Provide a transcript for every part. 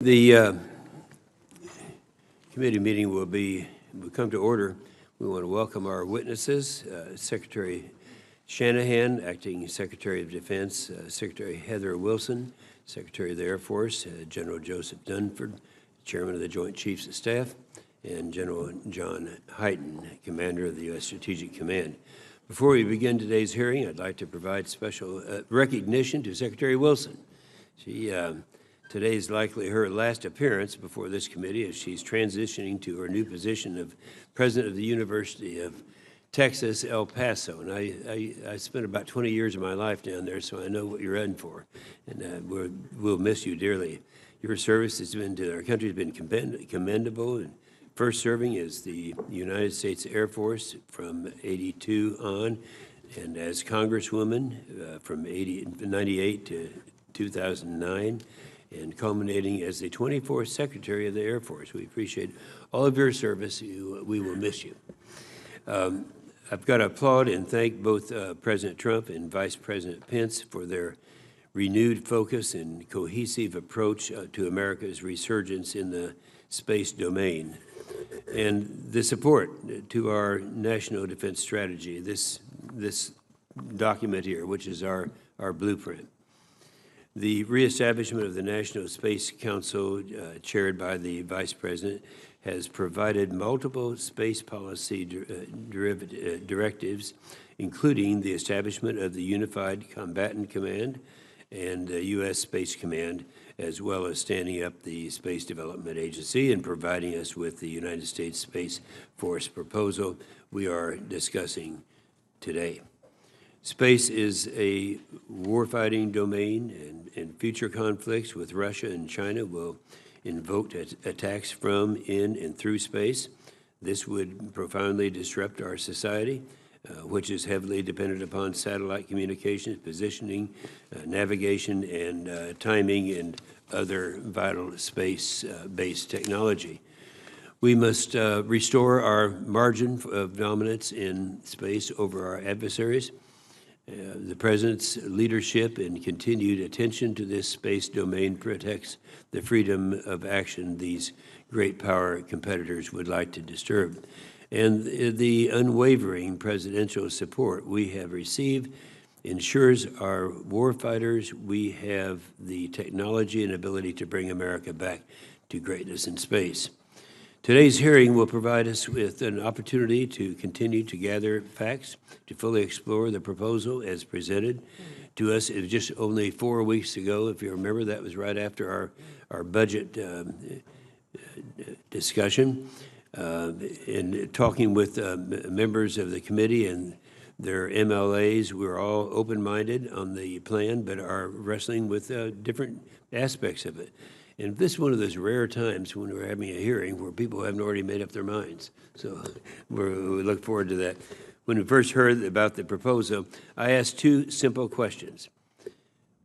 The committee meeting will come to order. We want to welcome our witnesses, Secretary Shanahan, Acting Secretary of Defense, Secretary Heather Wilson, Secretary of the Air Force, General Joseph Dunford, Chairman of the Joint Chiefs of Staff, and General John Hyten, Commander of the U.S. Strategic Command. Before we begin today's hearing, I'd like to provide special recognition to Secretary Wilson. Today is likely her last appearance before this committee as she's transitioning to her new position of President of the University of Texas, El Paso. And I spent about 20 years of my life down there, so I know what you're in for. And we'll miss you dearly. Your service has been to our country has been commendable. And first serving as the United States Air Force from '82 on, and as Congresswoman from 98 to 2009. And culminating as the 24th Secretary of the Air Force. We appreciate all of your service. We will miss you. I've got to applaud and thank both President Trump and Vice President Pence for their renewed focus and cohesive approach to America's resurgence in the space domain, and the support to our national defense strategy, this document here, which is our blueprint. The reestablishment of the National Space Council, chaired by the Vice President, has provided multiple space policy directives, including the establishment of the Unified Combatant Command and the U.S. Space Command, as well as standing up the Space Development Agency and providing us with the United States Space Force proposal we are discussing today. Space is a warfighting domain, and future conflicts with Russia and China will invoke attacks from, in, and through space. This would profoundly disrupt our society, which is heavily dependent upon satellite communications, positioning, navigation, and timing, and other vital space-based technology. We must restore our margin of dominance in space over our adversaries. The President's leadership and continued attention to this space domain protects the freedom of action these great power competitors would like to disturb. And the unwavering presidential support we have received ensures our warfighters we have the technology and ability to bring America back to greatness in space. Today's hearing will provide us with an opportunity to continue to gather facts, to fully explore the proposal as presented to us. It was just only 4 weeks ago, if you remember, that was right after our budget discussion. In talking with members of the committee and their MLAs, we're all open-minded on the plan, but are wrestling with different aspects of it. And this is one of those rare times when we're having a hearing where people haven't already made up their minds. So we look forward to that. When we first heard about the proposal, I asked two simple questions.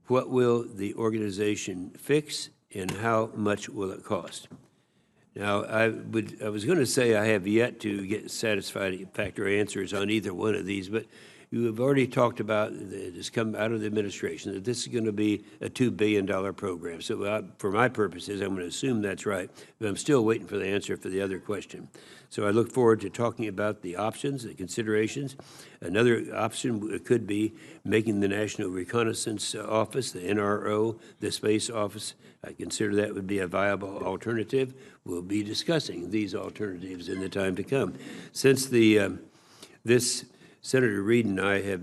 What will the organization fix, and how much will it cost? Now, I was going to say I have yet to get satisfactory answers on either one of these, but you have already talked about this come out of the administration that this is going to be a $2 billion program. So for my purposes, I'm going to assume that's right, but I'm still waiting for the answer for the other question. So I look forward to talking about the options, the considerations. Another option could be making the National Reconnaissance Office, the NRO, the Space Office. I consider that would be a viable alternative. We'll be discussing these alternatives in the time to come. Since Senator Reid and I have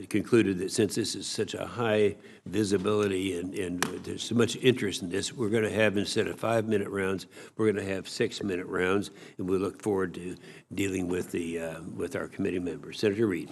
concluded that since this is such a high visibility and there's so much interest in this, we're going to have, instead of 5-minute rounds, we're going to have 6-minute rounds, and we look forward to dealing with our committee members. Senator Reid.